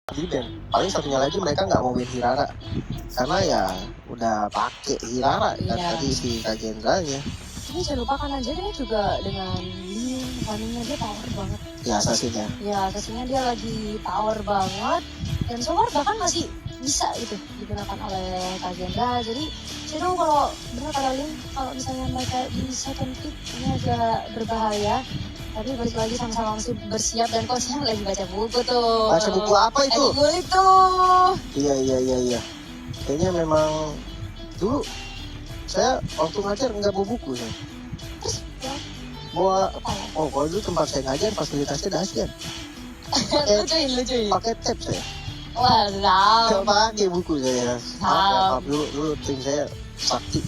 Band. Paling satunya lagi mereka nggak mau main Hirara karena ya udah pakai Hirara kan tadi si Kagendranya. Ini jangan lupakan aja dia juga dengan Liu, Fanny-nya dia power banget. Ya assassin-nya. Ya assassin-nya dia lagi power banget dan so far bahkan masih bisa gitu digunakan oleh Kagendra. Jadi Shadow kalau benar kata Lim, kalau misalnya mereka di second pick ini agak berbahaya. Tapi balik lagi sama-sama masih bersiap dan coachnya lagi baca buku tuh. Baca buku apa itu? Ngulik Iya. Kayaknya memang dulu saya waktu ngajar nggak bawa buku ya. Terus ya? Bawa kalau dulu tempat saya ngajar fasilitasnya dahsyat. Lucuin. Pakai tab saya. Wah, Nggak pakai buku saya. Maaf, dulu tim saya sakti.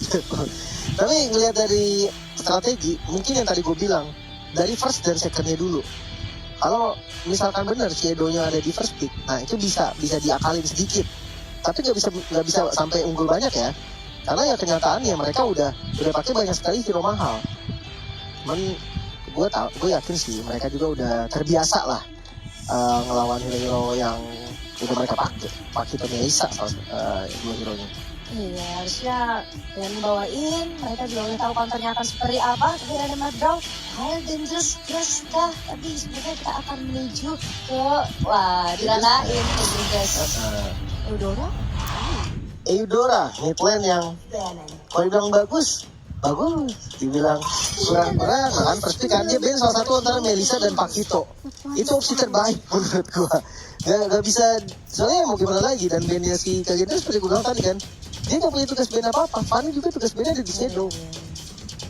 Tapi ngelihat dari strategi, mungkin yang tadi gue bilang dari first dan secondnya dulu. Kalau misalkan benar Shadow-nya ada di first pick, nah itu bisa diakalin sedikit. Tapi nggak bisa sampai unggul banyak ya. Karena ya kenyataannya mereka udah pakai banyak sekali hero mahal. Cuman gue yakin sih mereka juga udah terbiasa lah ngelawan hero yang udah mereka pakai Penyaisa dua hero-nya. Iya, harusnya dengan membawain mereka juga udah tahu counternya akan seperti apa. Tapi ada Madbraw, higher than just kah? Tapi sebenarnya kita akan menuju ke dilandain guys. Eudora, midlane yang kalau dibilang bagus, dibilang kurang, kan pasti kan dia band salah satu antara Melissa dan Pakito. Itu opsi terbaik menurut gua. Gak bisa, soalnya mau gimana lagi, dan bandnya si Kagendra seperti gua bilang tadi kan, dia gak punya tugas band apa-apa. Fanny juga tugas bandnya ada di Shadow.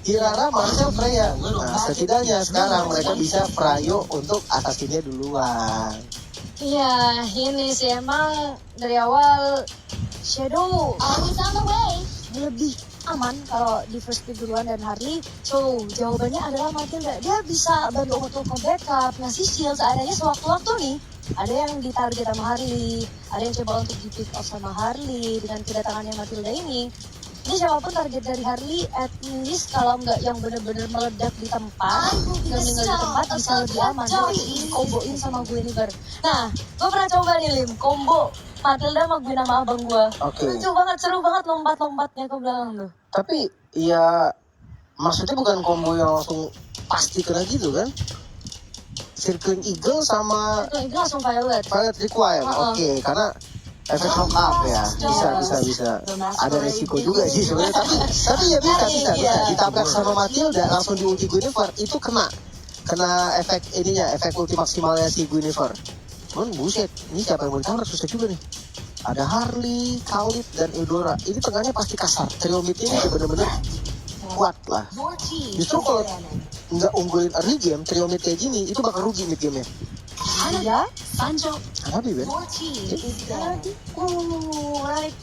Hirara, Marcel, Freya. Nah setidaknya sekarang mereka bisa Frayo untuk asasinnya duluan. Iya, ini sih emang dari awal Shadow lebih aman kalau di first pick duluan dan Harley. So jawabannya adalah Matilda. Dia bisa bantu untuk backup, ngasih shield seadanya sewaktu-waktu nih. Ada yang ditarget sama Harley, ada yang coba untuk di pick off sama Harley dengan kedatangannya Matilda ini. Ini siapapun target dari Harley, at least kalau nggak yang benar-benar meledak di tempat, nggak meninggal di tempat, bisa lebih aman. Jadi komboin sama Guinevere. Nah, gue pernah coba nih Lim, combo Matilda sama Gwyn sama abang gue. Lucu banget, seru banget lompat-lompatnya ke belakang tuh. Tapi ya maksudnya bukan combo yang langsung pasti kena gitu kan? Circling Eagle sama langsung Violet Requiem. Oke, karena efek knock up ya. Bisa. Ada resiko juga sih sebenarnya. Tapi ya bisa. Ditabrak sama Matilda langsung di ulti Guinevere itu kena efek ulti maksimalnya si Guinevere. Cuman buset, ini siapa yang mau ditangkap susah juga nih. Ada Harley, Khalid, dan Eudora. Ini tengahnya pasti kasar. Trio mid ini bener-bener kuat lah. Justru kalau nggak unggulin early game, trio mid kayak gini, itu bakal rugi mid game-nya. Iya, Hanabi, Ben. Menarik.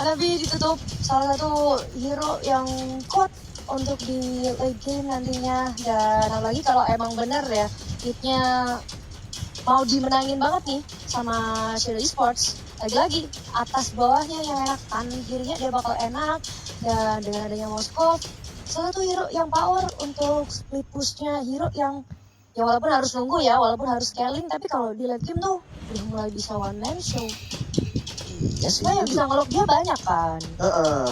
Hanabi ditutup salah satu hero yang kuat untuk di late game nantinya. Dan apalagi kalau emang bener ya, hitnya mau dimenangin banget nih sama Shadow Esports. Lagi-lagi atas bawahnya yang enak, kanan kirinya dia bakal enak. Dan dengan adanya Moskov, salah satu hero yang power untuk split pushnya, hero yang ya walaupun harus nunggu ya, walaupun harus scaling, tapi kalau di late game tuh udah mulai bisa one man show. Iya sih. Nah, yang bisa ngelok dia banyak kan.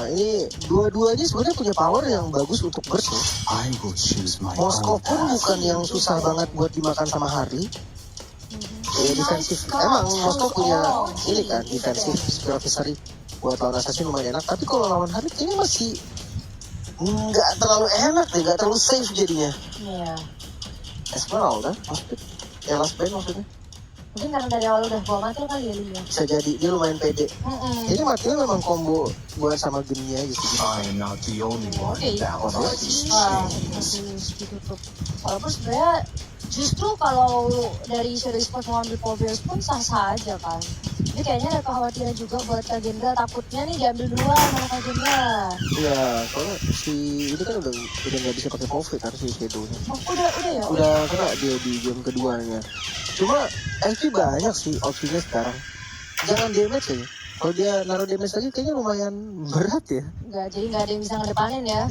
Ini dua-duanya sebenarnya punya power yang bagus untuk burst ya. Moskov pun bukan yang susah banget buat dimakan sama Harley. Ya defensif. Emang Moskov punya ini kan defensif Spirovisary buat lawan assassin lumayan enak. Tapi kalau lawan Harley ini masih nggak terlalu enak deh, nggak terlalu safe jadinya. Iya. Esmeralda, last band maksudnya. Mungkin karena dari awal udah bawa Matil kali ya Lim ya. Bisa jadi, dia lumayan pede. Jadi Matil memang combo buat sama Genia gitu. Masih ditutup. Walaupun sebenarnya justru kalau dari Shadow Esports mau ambil Pobios pun sah-sah aja kan. Jadi kayaknya ada kekhawatiran juga buat Kagendra, takutnya nih diambil duluan sama Kagendra. Iya, soalnya si ini kan udah nggak bisa pakai Povi kan si Shadow-nya. Udah ya? Udah kena dia di game keduanya. Cuma SP banyak sih opsinya sekarang. Jangan damage aja. Kalau dia naruh damage lagi kayaknya lumayan berat ya. Jadi nggak ada yang bisa ngedepanin ya.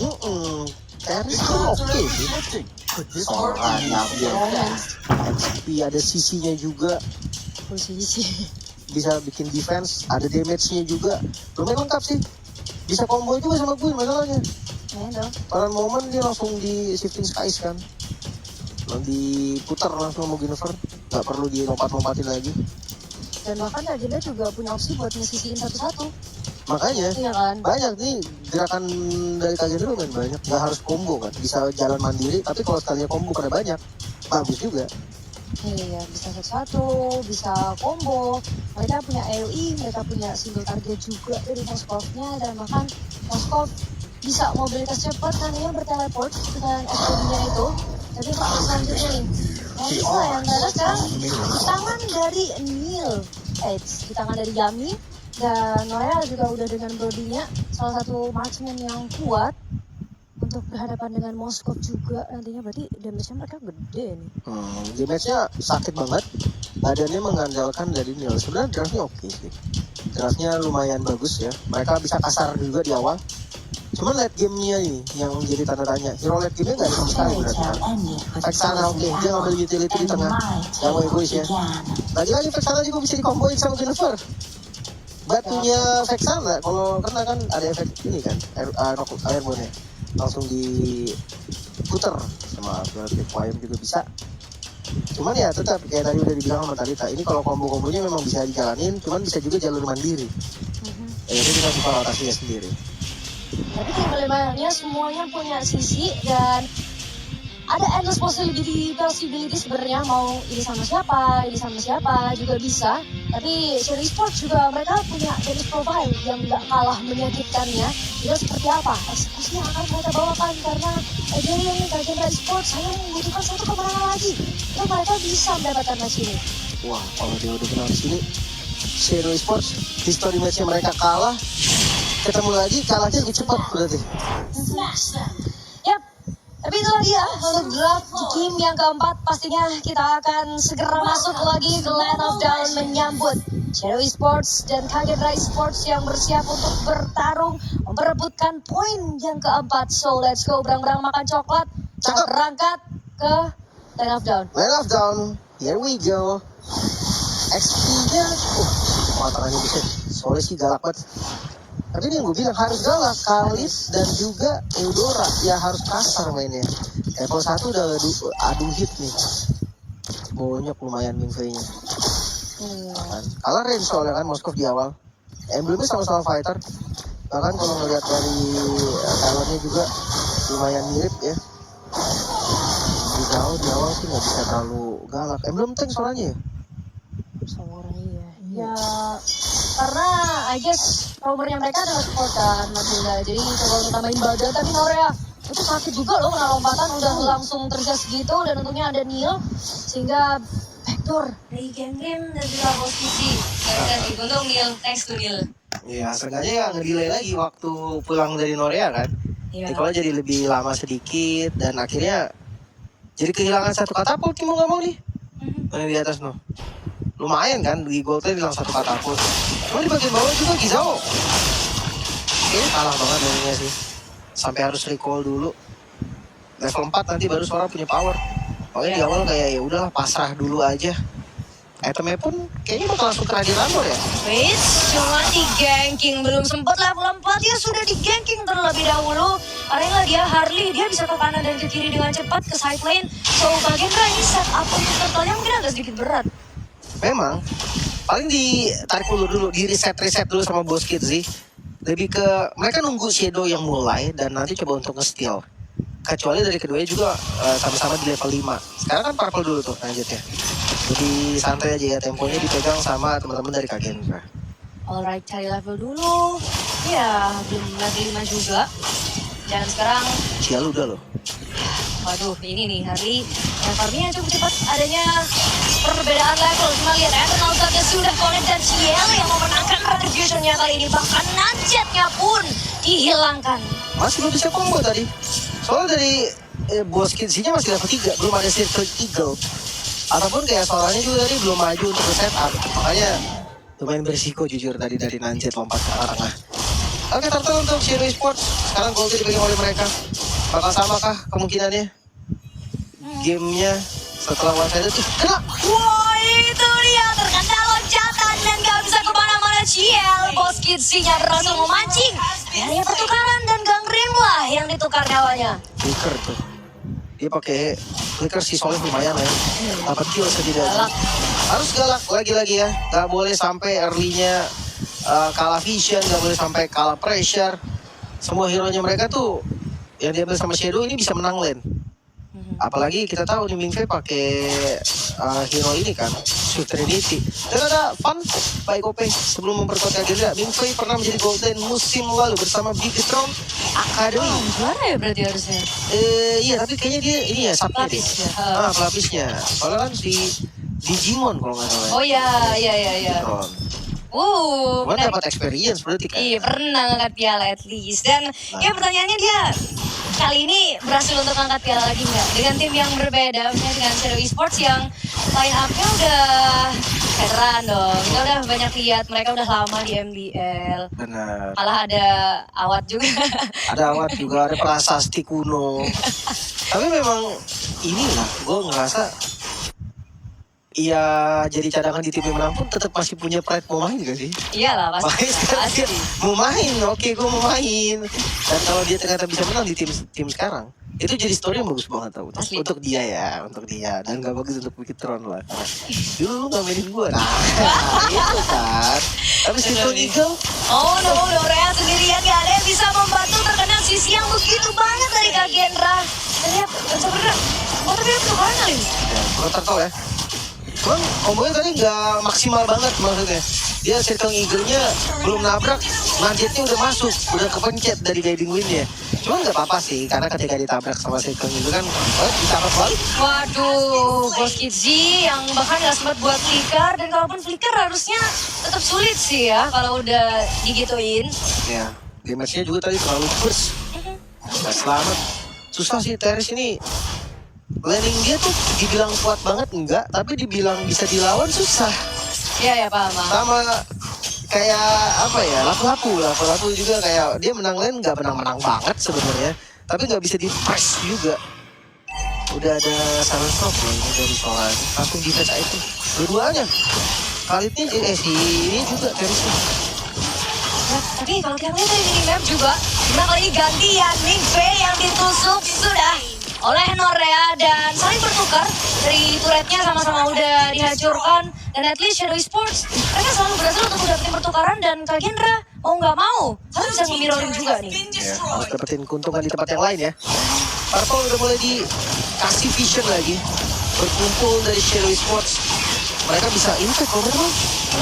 Teris oke sih. Soalnya XP ada sisinya juga. Posisi. bisa bikin defense, ada damage-nya juga. Lumayan lengkap sih. Bisa combo juga sama Gwyn masalahnya. Peran momen dia langsung di shifting skies kan. Lalu diputar langsung sama Guinevere. Gak perlu dilompat-lompatin lagi. Dan bahkan Kagenda juga punya opsi buat ngesisiin satu-satu. Makanya Iya kan? banyak nih gerakan dari Kagenda lumayan banyak. Gak harus combo kan. Bisa jalan mandiri, tapi kalau sekalinya combo karena banyak, bagus juga. Iya, bisa satu-satu, bisa combo. Mereka punya AoE, mereka punya single target juga dari Moskov-nya. Dan bahkan Moskov bisa mobilitas cepat karena berteleport dengan SPD-nya itu. Tapi Pak, selanjutnya nih, Melissa yang ada sekarang di tangan dari Neil, di tangan dari Yami, dan Noel juga udah dengan Brody-nya, salah satu marksman yang kuat untuk berhadapan dengan Moskov juga nantinya, berarti damage-nya mereka gede nih. Damage-nya sakit banget, badannya mengandalkan dari Neil. Sebenarnya draftnya oke sih, draftnya lumayan bagus ya, mereka bisa kasar juga di awal. Cuman late game-nya nih yang jadi tanda tanya. Hero late game-nya gak ada sama sekali berarti kan. Vexana oke, dia ngambil utility di tengah. Gak mau egois ya. Lagi-lagi Vexana juga bisa dikomboin sama Guinevere. Batunya Vexana, kalau kena kan ada efek ini kan, airborne-nya. Langsung diputer sama Quiet juga bisa. Cuman ya tetap kayak tadi udah dibilang sama Talita, ini kalau combo-kombonya memang bisa dijalanin, cuman bisa juga jalur mandiri. Itu kita buka rotasinya sendiri. Tapi tim semuanya punya sisi dan ada endless possibility sebenarnya, mau ini sama siapa juga bisa. Tapi Cherry Sports juga mereka punya damage profile yang gak kalah menyakitkannya. Tidak seperti apa eksekusi yang akan mereka bawakan, karena Egeria nih Kagenda Sports hanya membutuhkan satu kemenangan lagi dan mereka bisa mendapatkan match ini. Wah, kalau dia udah kenal di sini, Cherry Sports history match-nya mereka kalah, ketemu lagi kalahnya lebih cepat berarti. Yap, tapi itulah dia untuk draft di game yang keempat. Pastinya kita akan segera masuk lagi ke Land of Dawn menyambut Shadow Esports dan Kagenda Esports yang bersiap untuk bertarung memperebutkan poin yang keempat. So let's go, berang-berang makan coklat. Kita berangkat ke Land of Dawn. Land of Dawn, here we go. XP-nya, tangannya bisa, soalnya sih galak banget. Tapi ini yang gue bilang harus galak, Kalis dan juga Eudora ya harus kasar mainnya. Level 1 udah adu hit nih. Bonyok lumayan Mingfei-nya. Kalah range soalnya kan Moskov di awal. Emblemnya sama-sama fighter. Bahkan kalau ngeliat dari talentnya juga lumayan mirip ya. Di awal sih nggak bisa terlalu galak. Emblem tank suaranya ya? Ya, karena I guess powernya mereka adalah support kan, Matilda. Jadi coba untuk tambahin badan, tapi Norea itu sakit juga loh kena lompatan, udah langsung terjas gitu. Dan untungnya ada Neil, sehingga backdoor dari game-game dan juga posisi. Untung Neil, thanks to Neil. Iya, sengaja ya ngedelay lagi waktu pulang dari Norea kan. Iya. Kalau jadi lebih lama sedikit dan akhirnya jadi kehilangan satu katapult mau nggak mau nih. Di atas no. Lumayan kan, di goldnya hilang satu katapult. Cuma di bagian bawah juga Gizao kayaknya kalah banget darinya sih. Sampai harus recall dulu. Level 4 nanti baru suara punya power. Pokoknya di awal kayak ya udahlah pasrah dulu aja. Itemnya pun kayaknya bakal langsung kena di Ramor ya. Wait, cuma di ganking, belum sempat level 4 ya sudah di ganking terlebih dahulu. Karena dia Harley, dia bisa ke kanan dan ke kiri dengan cepat ke side lane. So Kagenda ini setup untuk turtle-nya mungkin agak sedikit berat. Memang paling ditarik dulu di reset dulu sama Boss Kid sih. Lebih ke mereka nunggu Shadow yang mulai dan nanti coba untuk nge-steal. Kecuali dari keduanya juga sama-sama di level 5. Sekarang kan purple dulu tuh lanjutnya. Jadi santai aja ya, temponya dipegang sama teman-teman dari Kagenda. Alright, cari level dulu. Ya, belum level 5 juga. Dan sekarang Cial udah loh. waduh, ini nih Harley dan farmnya cukup cepat, adanya perbedaan level. Cuma lihat Eternal Darknya sudah connect dan Ciel yang memenangkan retribution-nya kali ini. Bahkan Nugget-nya pun dihilangkan. Masih belum bisa combo tadi. Soalnya dari Boss Kid-nya masih level 3, belum ada Circle Eagle. Ataupun kayak suaranya juga tadi belum maju untuk setup. Makanya lumayan berisiko jujur tadi dari Nanjet lompat ke arah tengah. Oke, Turtle untuk Shadow Esports. Sekarang goldnya dipegang oleh mereka. Bakal sama kah kemungkinannya? Gamenya setelah one-sided tuh kena. Wah, itu dia terkena loncatan dan gak Kids-nya berhasil memancing. Akhirnya pertukaran dan Gangrim lah yang ditukar nyawanya. Flicker tuh. Dia pakai flicker si Soleh lumayan ya. 8 kill setidaknya. Harus galak lagi-lagi ya. Gak boleh sampai early-nya kalah vision, gak boleh sampai kalah pressure. Semua hero-nya mereka tuh yang diambil sama Shadow ini bisa menang lane. Apalagi kita tahu nih Mingfei pakai hero ini kan, Swift Trinity. Dan ada fun baik OP sebelum memperkuat Kagenda. Mingfei pernah menjadi golden musim lalu bersama Bigetron Academy. Juara ya berarti harusnya. Iya tapi kayaknya dia ini ya subnya deh. Pelapisnya. Pelapisnya. Soalnya kan si Digimon kalau nggak salah. Oh iya. Bigetron. Gua Menarik. dapat experience berarti kan. Iya pernah ngangkat piala at least. Dan ya pertanyaannya dia kali ini berhasil untuk ngangkat piala lagi nggak? Dengan tim yang berbeda, misalnya dengan Shadow Esports yang line up-nya udah veteran dong. Kita udah banyak lihat mereka udah lama di MBL. Benar. Malah ada Awat juga. Ada Awat juga, ada prasasti kuno. Tapi memang inilah, gue ngerasa iya jadi cadangan di tim yang menang pun tetap masih punya pride mau main gak sih? Iyalah pasti. Makanya sekarang dia mau main, oke gue mau main. Dan kalau dia ternyata bisa menang di tim sekarang, itu jadi story yang bagus banget tau. Asli. Untuk dia ya, untuk dia. Dan gak bagus untuk Bigetron lah. Karena dulu lu gak mainin gue. Nah, itu kan. Tapi Circle Eagle, Oh no, Rea sendirian gak ada yang bisa membantu terkena sisi yang begitu banget dari Kak Gendra. Dan lihat, gak bisa bergerak. Oh tapi dia tuh kali. ya, gue tahu ya. Cuman kombonya tadi nggak maksimal banget maksudnya. Dia Circle Eagle-nya belum nabrak, nuggetnya udah masuk, udah kepencet dari guiding win-nya. Cuman nggak apa-apa sih, karena ketika ditabrak sama Circle Eagle kan, ditabrak balik. Waduh, Bos Kidzi yang bahkan gak sempat buat flicker. Dan kalaupun flicker harusnya tetap sulit sih ya kalau udah digituin. Ya, damage-nya juga tadi terlalu burst. Nggak selamat. Susah sih Teris ini. Landing dia tuh dibilang kuat banget enggak, tapi dibilang bisa dilawan susah. Iya ya paham. Sama kayak apa ya, lapu-lapu juga kayak dia menang lane nggak menang-menang banget sebenarnya, tapi nggak bisa di press juga. Udah ada silent stop loh ini dari Solan, langsung di touch itu dua-duanya. Khalidnya si ini juga Terisnya. Nah, tapi kalau kita lihat dari minimap juga, nah kali ini gantian Mingfei yang ditusuk sudah oleh Norea dan saling bertukar dari turretnya sama-sama udah dihancurkan. Dan at least Shadow Esports mereka selalu berhasil untuk dapetin pertukaran. Dan Kak Gendra mau nggak mau harus bisa nge-mirroring juga nih. Ya, harus dapetin keuntungan di tempat yang lain ya. Purple udah mulai dikasih vision lagi, berkumpul dari Shadow Esports. Mereka bisa impact kalau mereka mau.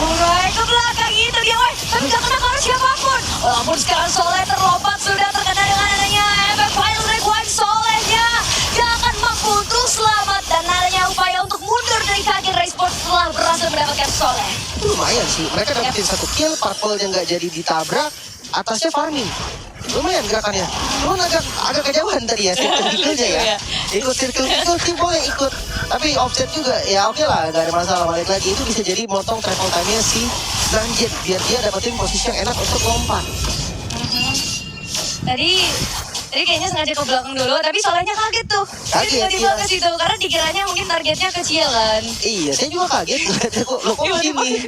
Mulai ke belakang itu dia, weh. Tapi gak kena ke siapapun. Walaupun sekarang Soleh terlompat sudah terkena dengan adanya efek Final Rewind. Solehnya gak akan mampu untuk selamat. Dan adanya upaya untuk mundur dari Kak Gendra Esports setelah berhasil mendapatkan Soleh. Itu lumayan sih, mereka dapetin satu kill, Purple yang nggak jadi ditabrak, atasnya farming. Lumayan gerakannya, cuman agak kejauhan tadi ya, circle eagle-nya ya. Ikut circle eagle sih boleh ikut, tapi offset juga, ya oke lah, gak ada masalah. Balik lagi, itu bisa jadi motong travel time-nya si Zanjet, biar dia dapetin posisi yang enak untuk lompat. Tadi kayaknya sengaja ke belakang dulu, tapi Solehnya kaget tuh. Dia Kaget, tiba-tiba iya. ke situ, karena dikiranya mungkin targetnya kecil kan. Iya, saya juga kaget, ngeliatnya kok, lo kok begini.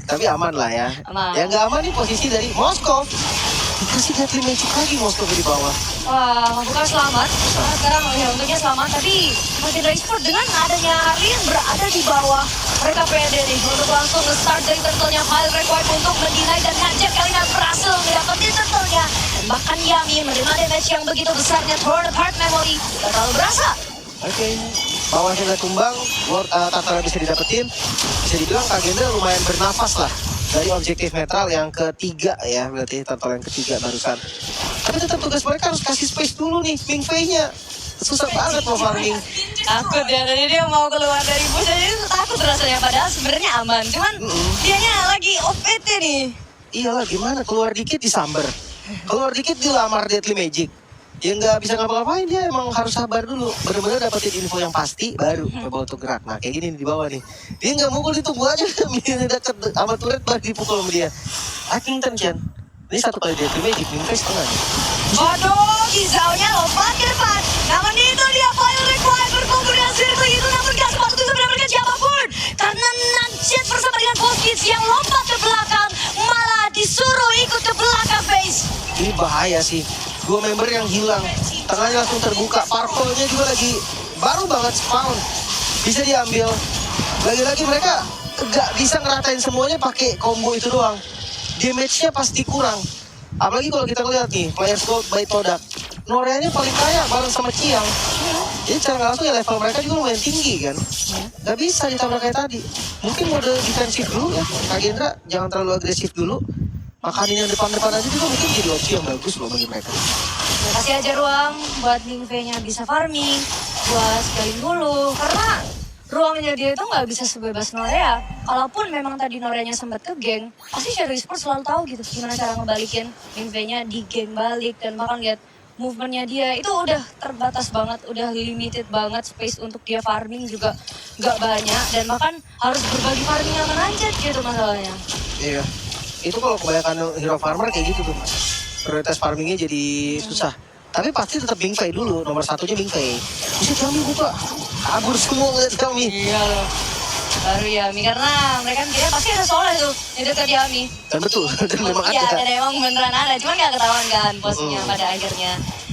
Tapi aman lah ya. Aman. Yang gak aman nih posisi dari Moskov. Dikasih Deadly Magic lagi Moskov di bawah. Wah, bukan selamat. Karena sekarang ya untungnya selamat, tapi Kak Gendra Esports dengan adanya Harley yang berada di bawah, mereka pede nih untuk langsung nge-start dari turtle-nya Final Rewind untuk mendinai dan hajar kali ini berhasil mendapatin turtle-nya. Dan bahkan Yami menerima damage yang begitu besarnya, torn apart memory, gak terlalu berasa. Oke, bawahnya nggak tumbang, Tatara bisa didapetin. Bisa dibilang Kak Gendra lumayan bernafas lah dari objektif netral yang ketiga ya, berarti total yang ketiga barusan. Tapi tetap tugas mereka harus kasih space dulu nih, Mingfei-nya. Susah banget mau farming. Takut ya, tadi dia mau keluar dari bus aja itu takut rasanya, padahal sebenarnya aman. Cuman dianya lagi OPT nih. Iyalah gimana, keluar dikit disamber. Keluar dikit dilamar Deadly Magic. Ya nggak bisa ngapa-ngapain, dia emang harus sabar dulu. Bener-bener dapetin info yang pasti, baru coba untuk gerak. Nah kayak gini nih di bawah nih. Dia nggak mukul, ditunggu aja. Minion deket sama turret baru dipukul sama dia. Hackington Chen. Ini satu kali Deadly Magic, Mingfei setengah nih. Waduh, Gizaunya lompat ke depan. Namun itu dia Final Rewind berkumpul dengan Circle itu, namun gak sempat untuk mendapatkan siapapun. Karena Nugget bersama dengan Boskits yang lompat ke belakang malah disuruh ini bahaya sih. 2 member yang hilang, tengahnya langsung terbuka. Purple-nya juga lagi baru banget spawn, bisa diambil. Lagi-lagi mereka gak bisa ngeratain semuanya pakai combo itu doang. Damage-nya pasti kurang. Apalagi kalau kita lihat nih, Players Gold by Todak, Noreanya paling kaya bareng sama Ciang. Jadi secara nggak langsung ya level mereka juga lumayan tinggi kan. Gak bisa ditabrak kayak tadi. Mungkin mode defensif dulu ya, Kak Gendra jangan terlalu agresif dulu. Makanin yang depan-depan aja juga mungkin jadi opsi yang bagus loh bagi mereka. Ya, kasih aja ruang buat Mingvei-nya bisa farming, buat scaling dulu. Karena ruangnya dia itu nggak bisa sebebas Norea. Kalaupun memang tadi Noreanya sempat ke geng, pasti Shadow Esports selalu tahu gitu gimana cara ngebalikin Mingvei-nya di geng balik. Dan bahkan lihat movementnya dia itu udah terbatas banget, udah limited banget, space untuk dia farming juga nggak banyak. Dan bahkan harus berbagi farming sama Nanjet gitu masalahnya. Iya, itu kalau kebanyakan hero farmer kayak gitu tuh. Prioritas farmingnya jadi susah. Tapi pasti tetap Mingvei dulu, nomor satunya Mingvei. Bisa Yami buka, kabur semua ngeliat Yami. Iya loh. Baru Yami, karena mereka dia pasti ada soalnya tuh di dekat Yami. Dan betul, dan memang Iya, ada. dan emang beneran ada, cuman gak ketahuan kan posnya pada akhirnya.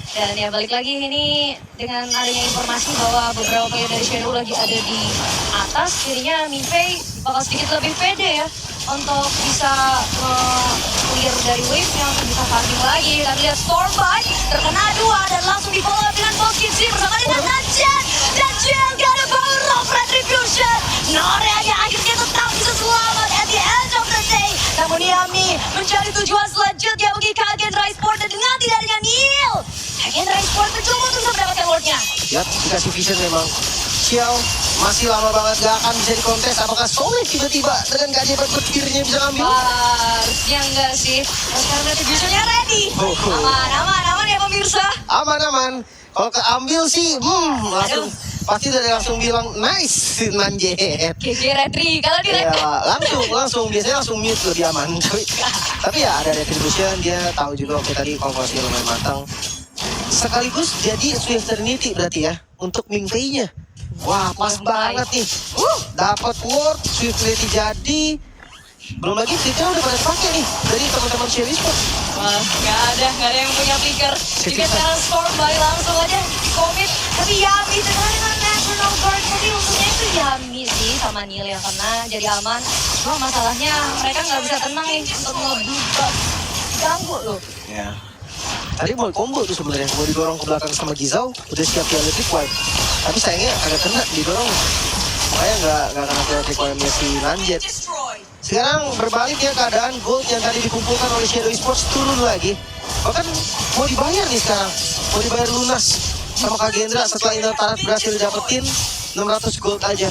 Dan ya balik lagi ini dengan adanya informasi bahwa beberapa player dari Shadow lagi ada di atas, jadinya Mingvei bakal sedikit lebih pede ya untuk bisa clear dari wave-nya, untuk bisa farming lagi. Dan lihat Stormbite terkena 2 dan langsung di follow up dengan Boskitsi bersama dengan Nanjet. Dan Jill gak ada power of retribution. Noreanya akhirnya tetap bisa selamat at the end of the day. Namun Yami mencari tujuan selanjutnya bagi Kagendra Esports dan dengan tidak adanya Neil, Kagendra Esports mencoba untuk mendapatkan wardnya. Ya, dikasih vision memang. Xiao masih lama banget gak akan bisa dikontes. Apakah Soleh tiba-tiba dengan keajaiban petirnya bisa ngambil? Harusnya enggak sih. Sekarang retributionnya ready. Aman ya pemirsa. Aman. Kalau keambil sih, langsung pasti dari langsung bilang nice Nanjet. GG Retri, kalau di Ya, langsung biasanya langsung mute lebih aman. Tapi ya ada retribution, dia tahu juga oke tadi kalkulasi lumayan matang. Sekaligus jadi Swift Trinity berarti ya untuk Mingvei-nya. Wah, pas banget nih. Dapat ward, Swift Trinity jadi. Belum lagi flicker udah pada pakai nih dari teman-teman Shadow Esports. Wah, nggak ada yang punya flicker. Juga sekarang Stormbite langsung aja di commit. Tapi Yami dengan National Guard tadi untungnya itu Yami sih sama Neil yang kena jadi aman. Cuma masalahnya mereka nggak bisa tenang nih untuk nge-buff. Ganggu loh. Ya. Tadi mau combo tuh sebenarnya, mau didorong ke belakang sama Gizao, udah siap di electric wipe. Tapi sayangnya agak kena didorong. Makanya nggak kena electric wipe-nya si Nanjet. Sekarang berbalik ya keadaan, gold yang tadi dikumpulkan oleh Shadow Esports turun lagi. Bahkan mau dibayar nih sekarang, mau dibayar lunas sama Kak Gendra setelah Inner Turret berhasil dapetin 600 gold aja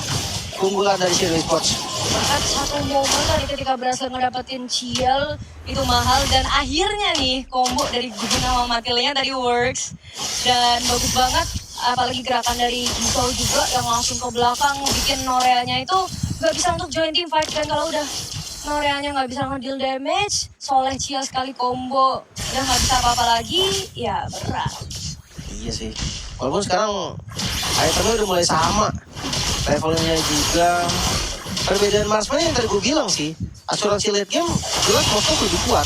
keunggulan dari Shadow Esports. Bahkan satu momen tadi ketika berhasil ngedapetin Ciel itu mahal dan akhirnya nih combo dari Guna sama Matilnya tadi works dan bagus banget, apalagi gerakan dari Gizao juga yang langsung ke belakang bikin Noreanya itu nggak bisa untuk join team fight. Dan kalau udah Noreanya nggak bisa nge-deal damage, Soleh Ciel sekali combo udah nggak bisa apa-apa lagi, ya berat. Iya sih, walaupun sekarang itemnya udah mulai sama, levelnya juga. Perbedaan marksman yang tadi gue bilang sih, asuransi late game jelas Moskov lebih kuat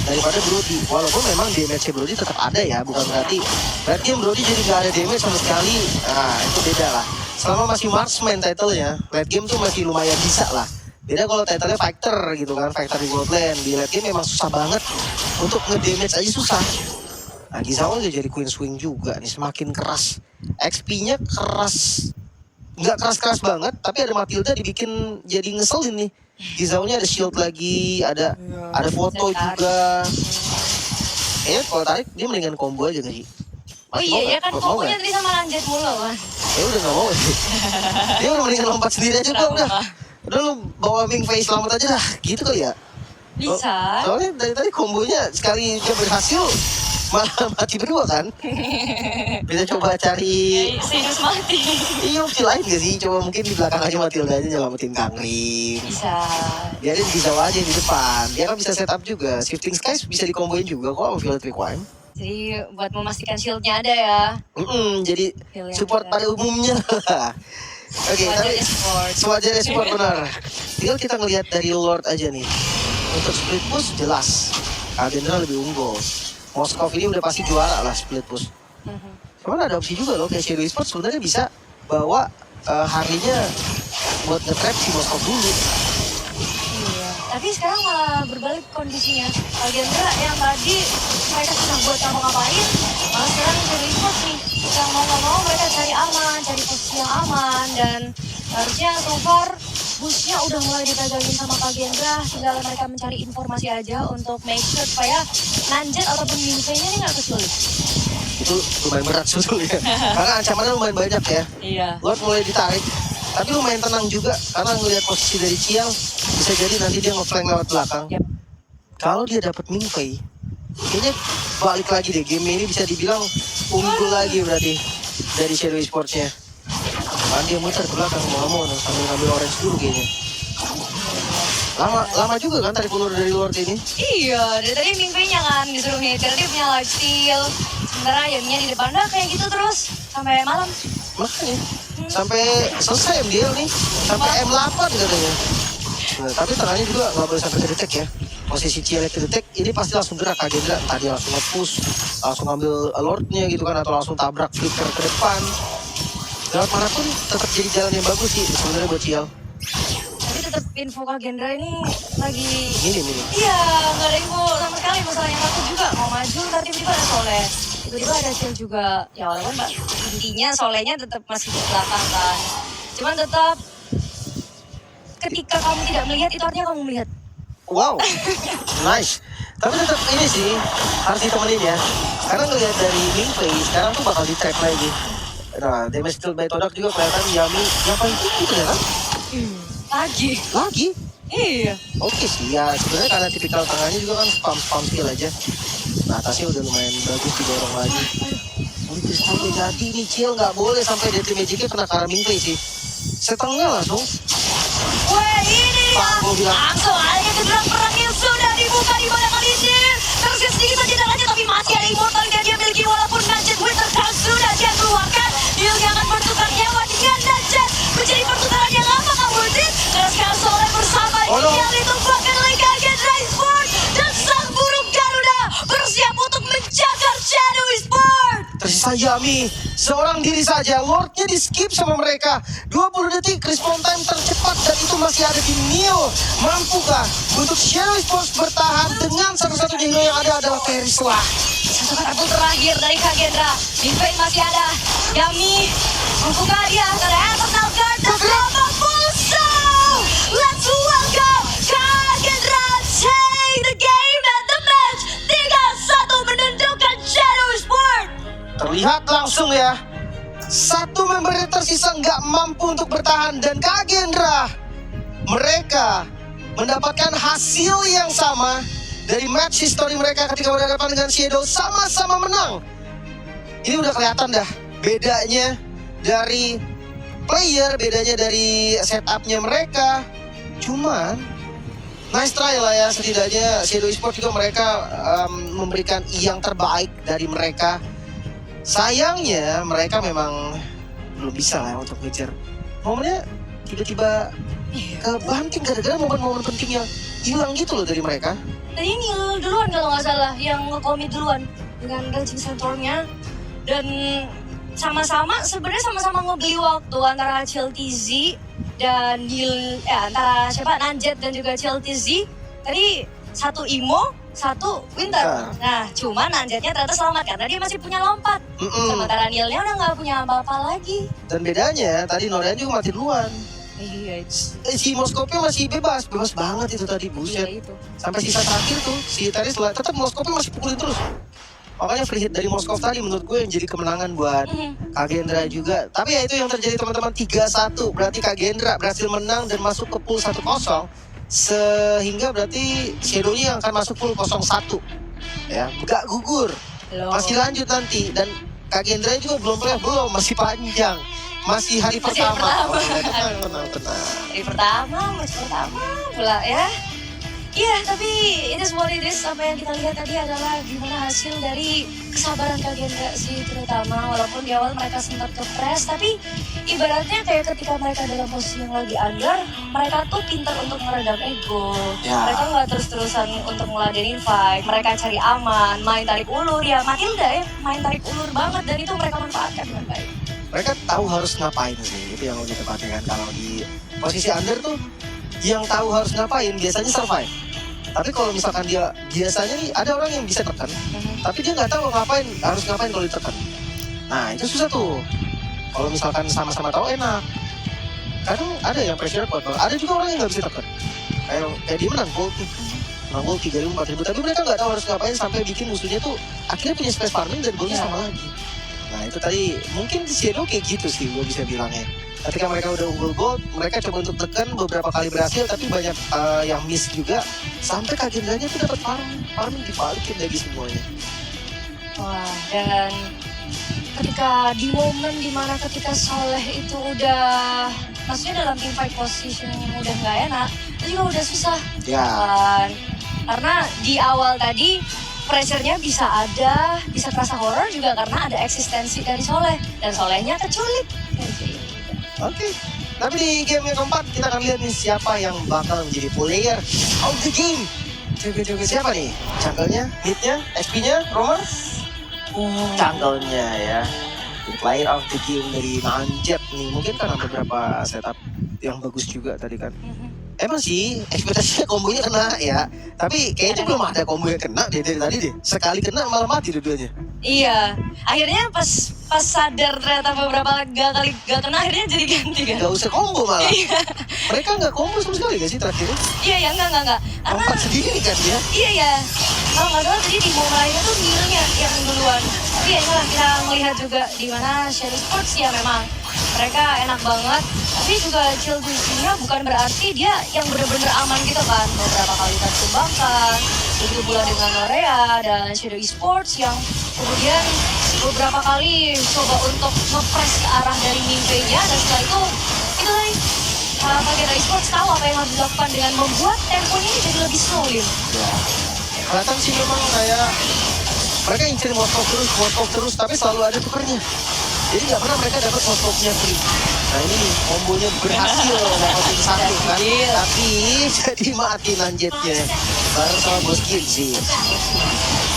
daripada Brody. Walaupun memang damage-nya Brody tetap ada ya, bukan berarti late game Brody jadi nggak ada damage sama sekali. Nah itu beda lah. Selama masih marksman title-nya, late game tuh masih lumayan bisa lah. Beda kalau title-nya fighter gitu kan, fighter di gold lane. Di late game memang susah banget untuk nge-damage aja susah. Nah Gizao udah jadi Queen Swing juga nih, semakin keras. XP-nya keras. Nggak keras-keras banget, tapi ada Matilda dibikin jadi ngeselin nih. Gizao-nya ada shield lagi, ada foto juga. Kayaknya kalau tarik dia mendingan combo aja nggak sih? Oh iya ya kan kombonya tadi sama Nanjet mulu kan. Ya udah nggak mau sih. Dia udah mendingan lompat sendiri aja udah. Udah lu bawa Mingvei selamat aja dah, gitu kali ya. Bisa. Soalnya dari tadi kombonya sekali dia berhasil malah mati berdua kan. Bisa coba cari Sinus mati. iya opsi lain gak sih? Coba mungkin di belakang aja Matilda aja nyelamatin Kangling. Bisa. Biarin Gizao aja di depan. Dia kan bisa setup juga. Shifting Skies bisa dikomboin juga kok sama Violet Requiem. Jadi buat memastikan shieldnya ada ya. Jadi support pada umumnya lah. Oke, tapi sewajarnya support benar. Tinggal kita ngelihat dari Lord aja nih. Untuk split push jelas Kagendra lebih unggul. Moskov ini udah pasti juara lah split push. Cuman ada opsi juga loh, kayak Shadow Esports sebenarnya bisa bawa Harley-nya buat nge-trap si Moskov dulu. Iya. Tapi sekarang malah berbalik kondisinya. Algendra yang tadi mereka sudah buat ngapa-ngapain, malah sekarang Shadow Esports nih. Yang mau nggak mau mereka cari aman, cari posisi yang aman, dan harusnya so far busnya udah mulai dipegangin sama Kagendra. Tinggal mereka mencari informasi aja untuk make sure supaya Nanjet ataupun Minfei-nya ini nggak kesulit. Itu lumayan berat sebetulnya. Karena ancamannya lumayan banyak ya. Iya. Lord mulai ditarik, tapi lumayan tenang juga karena ngelihat posisi dari Ciel, bisa jadi nanti dia nge-flank lewat belakang. Yep. Kalau dia dapat Minfei, kayaknya balik lagi deh, game ini bisa dibilang unggul lagi berarti dari Shadow Esports-nya. Kan dia muter ke belakang mau sambil ngambil orange dulu kayaknya. Lama juga kan tarik ulur dari Lord ini. Iya, dari tadi Minfei-nya kan disuruh hater, dia punya lifesteal. Sementara Yaminya di depan dah kayak gitu terus sampai malam. Makanya sampai selesai dia nih, sampai M8 katanya. Nah, tapi tengahnya juga nggak boleh sampai kedetek ya. Posisi Ciel kedetek ini pasti langsung gerak Kagendra. Tadi langsung nge-push, langsung ngambil Lordnya gitu kan, atau langsung tabrak flicker ke depan. Lewat manapun tetap jadi jalan yang bagus sih sebenarnya buat Ciel. Tapi tetap info Kagendra ini lagi Ini. iya, nggak ada info sama sekali. Masalahnya takut juga mau maju, ntar tiba-tiba ada Soleh, tiba-tiba ada Ciel juga. Ya walaupun mbak, intinya Solehnya tetap masih di belakang kan. Cuman tetap ketika kamu tidak melihat, itu artinya kamu melihat. Wow, nice. Tapi tetap ini sih harus ditemenin ya. Karena ngelihat dari Minfei sekarang tuh bakal di-track lagi. Nah, damage dealt by Todak juga kelihatan Yami yang paling tinggi tuh ya kan? Lagi? Iya. Oke sih ya, sebenarnya karena tipikal tengahnya juga kan spam skill aja. Nah, atasnya udah lumayan bagus didorong lagi. Ini kristal jadi nih, Ciel nggak boleh sampai Deadly Magic-nya kena ke arah Minfei sih. Setengah langsung. Wah, ini Pak, gua bilang. langsung aja gerak perang yang sudah dibuka di pada kali ini. Tersisa sedikit saja darahnya, tapi masih ada immortal yang dia miliki. Walaupun Nanjet Winter Crown sudah dia keluarkan, dia akan bertukar nyawa dengan Nanjet menjadi pertukaran yang apakah worth it? Karena sekarang Soleh bersama yang ditumpahkan oleh Kagendra Esports dan sang burung Garuda bersiap untuk menjaga Shadow Esports. Tersisa Yami, seorang diri saja. Lordnya di skip sama mereka. 20 detik respawn time tercepat dan itu masih ada di Neo. Mampukah untuk Shadow Esports bertahan dengan satu-satunya hero yang ada adalah Kerislah. Satu kartu terakhir dari Kagendra. Minfei masih ada. Yami membuka dia karena Eternal Guard bersama Pulso. Let's welcome Kagendra take the game and the match. 3-1 menundukkan Shadow Esports. Terlihat langsung ya, satu member yang tersisa nggak mampu untuk bertahan dan Kagendra mereka mendapatkan hasil yang sama dari match history mereka ketika berhadapan dengan Shadow, sama-sama menang. Ini udah kelihatan dah bedanya dari player, bedanya dari setupnya mereka. Cuman nice try lah ya, setidaknya Shadow Esports juga mereka memberikan yang terbaik dari mereka. Sayangnya mereka memang belum bisa lah untuk ngejar. Momennya tiba-tiba kebanting gara-gara momen-momen penting yang hilang gitu loh dari mereka. Tadi Neil duluan kalau nggak salah yang nge-commit duluan dengan Raging Centaur-nya. Dan sama-sama sebenarnya sama-sama ngebeli waktu antara CLTZ dan Neil, antara siapa Nanjet dan juga CLTZ. Tadi satu Imo, satu Winter. Nah, cuma Nanjetnya ternyata selamat karena dia masih punya lompat. Sementara Neilnya udah nggak punya apa-apa lagi. Dan bedanya tadi Norian juga mati duluan. Iya, Si Moskopnya masih bebas banget itu tadi, buset. itu. Sampai sisa terakhir tuh si Taris tetap Moskopnya masih pukulin terus. Makanya free hit dari Moskov tadi menurut gue yang jadi kemenangan buat Kagendra juga. Tapi ya itu yang terjadi teman-teman, 3-1. Berarti Kagendra berhasil menang dan masuk ke pool 1-0. Sehingga berarti Shadow-nya yang akan masuk pool 0-1. Ya, gak gugur. Masih lanjut nanti. Dan Kagendra juga belum, masih panjang. Masih hari pertama. Tenang. Tenang. Hari pertama, match pertama pula ya. Iya, tapi ini semua it is, apa yang kita lihat tadi adalah gimana hasil dari kesabaran Kak Gendra sih, terutama walaupun di awal mereka sempat kepres, tapi ibaratnya kayak ketika mereka dalam posisi yang lagi under, mereka tuh pintar untuk meredam ego. Mereka nggak terus-terusan untuk ngeladenin fight, mereka cari aman, main tarik ulur, ya Matilda ya, main tarik ulur banget, dan itu mereka manfaatkan dengan baik. Mereka tahu harus ngapain sih, itu yang lebih tepatnya kan. Kalau di posisi under tuh, yang tahu harus ngapain biasanya survive. Tapi kalau misalkan dia biasanya nih ada orang yang bisa tekan, tapi dia nggak tahu harus ngapain kalau ditekan. Nah itu susah tuh. Kalau misalkan sama-sama tahu enak. Kadang ada yang pressure kuat, ada juga orang yang nggak bisa tekan. Kayak dia menang gold 3.000 4.000, tapi mereka nggak tahu harus ngapain sampai bikin musuhnya tuh akhirnya punya space farming dan goldnya sama lagi. Nah itu tadi mungkin di Shadow kayak gitu sih gue bisa bilangnya. Ketika mereka udah unggul gold, mereka coba untuk tekan, beberapa kali berhasil, tapi banyak yang miss juga. Sampai Kak Gendranya tuh dapat farming dibalikin lagi semuanya. Wah, dan ketika di momen dimana ketika Soleh itu udah, maksudnya dalam team fight position yang udah nggak enak, itu juga udah susah. Ya. Karena di awal tadi pressure-nya bisa terasa horror juga karena ada eksistensi dari Soleh, dan Solehnya keculik. Oke. Tapi di game yang keempat kita akan lihat nih siapa yang bakal menjadi player of the game. Coba siapa nih? Jungle-nya, mid-nya, HP-nya, Romer? Jungle-nya ya. The player of the game dari Nanjet nih. Mungkin karena beberapa setup yang bagus juga tadi kan. Emang sih ekspektasinya kombonya kena ya. Tapi kayaknya belum ada combo yang kena dari tadi deh. Sekali kena malah mati dua-duanya. Iya, akhirnya pas sadar ternyata beberapa kali gak kena, akhirnya jadi ganti kan? Gak usah combo malah. Mereka gak combo sama sekali gak sih terakhir? Iya ya, enggak. Lompat sendiri kan dia? Iya ya. Kalau nggak salah tadi di momen lainnya tuh Mirnya yang duluan. Tapi ya inilah kita melihat juga di mana Shadow Sports ya memang mereka enak banget. Tapi juga chill nya bukan berarti dia yang bener-bener aman gitu kan. Beberapa kali tersumbangkan. Begitu pula dengan Norea dan Shadow Esports yang kemudian beberapa kali coba untuk nge-press ke arah dari Mimpe-nya, dan setelah itu tadi Kagera Esports tahu apa yang harus dilakukan dengan membuat temponya ini jadi lebih sulit. Ya. Kelihatan sih memang kayak mereka incer motor terus, tapi selalu ada tukernya. Jadi nggak pernah mereka dapat motornya free. Nah ini kombonya berhasil dapetin satu kan, tapi jadi mati Nanjetnya bareng sama Bos Kim sih.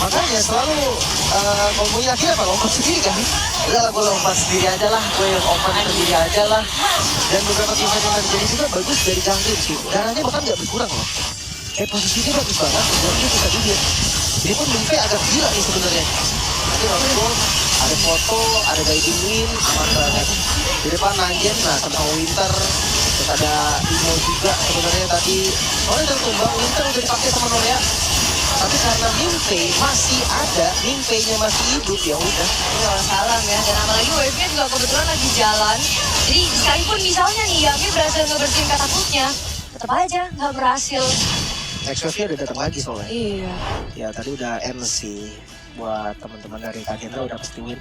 Makanya selalu kombonya akhirnya apa, lompat sendiri kan. Udah lah gue lompat sendiri aja lah, gue yang open sendiri aja lah. Dan beberapa tim yang terjadi juga bagus dari jungle sih. Darahnya bahkan nggak berkurang loh. Kayak posisinya bagus banget, dia bisa dilihat. Ini pun Mimpi agak gila nih sebenarnya. Nanti nonton, ada foto, ada guiding win, aman banget. Di depan Nanjen, nah tentang Winter. Terus ada Imo juga sebenarnya tadi. Soalnya udah tumbang, Winter udah dipakai sama Norea. Tapi karena Mimpi masih ada, Mimpi-nya masih hidup, ya udah. Salam ya, dan apalagi wave-nya juga kebetulan lagi jalan. Jadi sekalipun misalnya nih Yami berhasil ngebersihin katapultnya, tetap aja nggak berhasil. Express-nya udah datang lagi soalnya. Iya. Ya tadi udah end sih. Buat teman-teman dari Kak Gendra udah pasti win.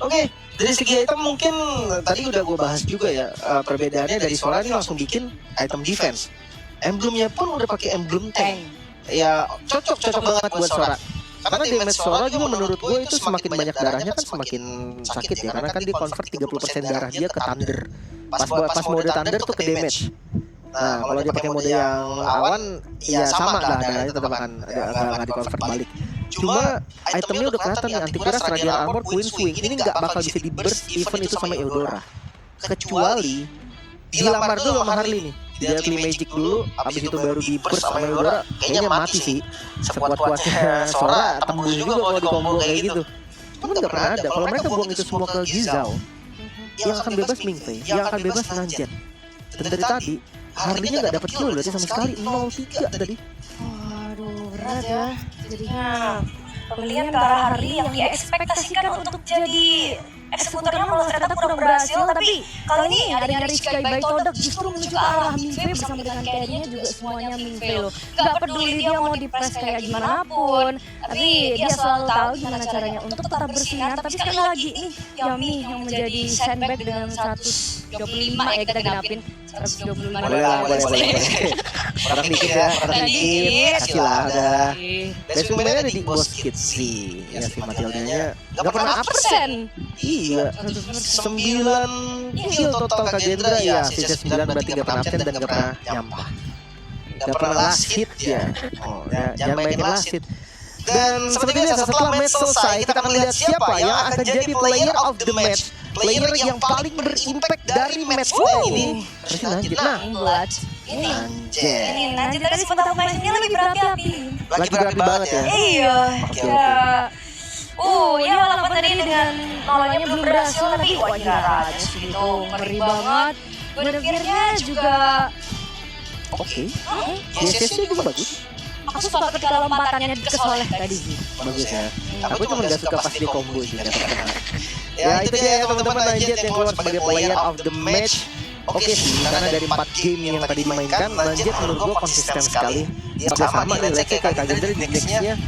Oke, dari segi item mungkin tadi udah gue bahas juga ya. Perbedaannya dari Sora ini langsung bikin item defense. Emblemnya pun udah pakai emblem tank. Ya cocok banget buat Sora. Karena damage Sora juga menurut gue itu semakin banyak darahnya kan semakin sakit ya. Karena kan dia convert 30% darah dia ke Thunder. Pas mode Thunder tuh ke damage. Nah, kalau dia pakai mode yang awan, ya sama lah, darahnya tetap akan nggak di-convert balik. Cuma itemnya udah kelihatan nih, Antikuras, Radiant Armor, Queen Swing, ini nggak bakal bisa di-burst even itu sama Eudora. Kecuali dilamar dulu sama Harley nih. Dia clean magic dulu, abis itu baru di-burst sama Eudora, kayaknya mati sih. Sekuat-kuatnya Sora, tembus juga kalau di combo kayak gitu. Cuman nggak pernah ada, kalau mereka buang itu semua ke Gizao, yang akan bebas Mingfei, yang akan bebas Nanjian. Dan dari tadi, Harley-nya gak dapet kill berarti sama sekali 0-3 tadi. Waduh, berat ya. Jadinya pembelian ke arah Harley yang diekspektasikan untuk jadi eksekutornya malah ternyata kurang berhasil. Tapi kali ini adanya Rizky Baitodak justru menuju ke arah Mingfei bersama dengan carry-nya juga semuanya Mingfei loh. Gak peduli dia mau di-press kayak gimana pun, tapi dia selalu tahu gimana caranya untuk tetap bersinar. Tapi sekali lagi nih Yami yang menjadi sandbag dengan 125 ya kita genapin. 125. Boleh lah, boleh. Orang dikit ya, orang dikit. Kasih lah, udah. Best woman-nya ada di Boss Kids sih. Ya si Matildanya gak pernah absen. Iya, 9 kill total Kak Gendra ya. Sisa 9 berarti gak pernah absen dan gak pernah nyampah. Gak pernah last hit ya. Oh ya, jangan mainin last hit. Dan seperti biasa setelah match selesai kita akan lihat siapa yang akan jadi player of the match. Player yang paling berimpact dari match ini. Terus lanjut nah. Buat ini. Anjir. Nanti tadi sempat aku main ini lagi berapi-api. Lagi berapi banget ya. Iya. Oke, Ya. Ya walaupun tadi dengan awalnya belum berhasil tapi wajar aja sih gitu. Ngeri banget. Bener-benernya juga Oke. Yes-nya juga bagus. aku suka ketika lompatannya ke Soleh tadi sih. Bagus ya. Aku cuma gak suka pas dia combo sih. Ya itu dia ya teman-teman, Nanjet yang keluar sebagai player of the match. Oke sih, karena dari 4 game yang tadi dimainkan, Nanjet menurut gue konsisten sekali. Dia sama nih, let's say kayak Kak Gendra di next-nya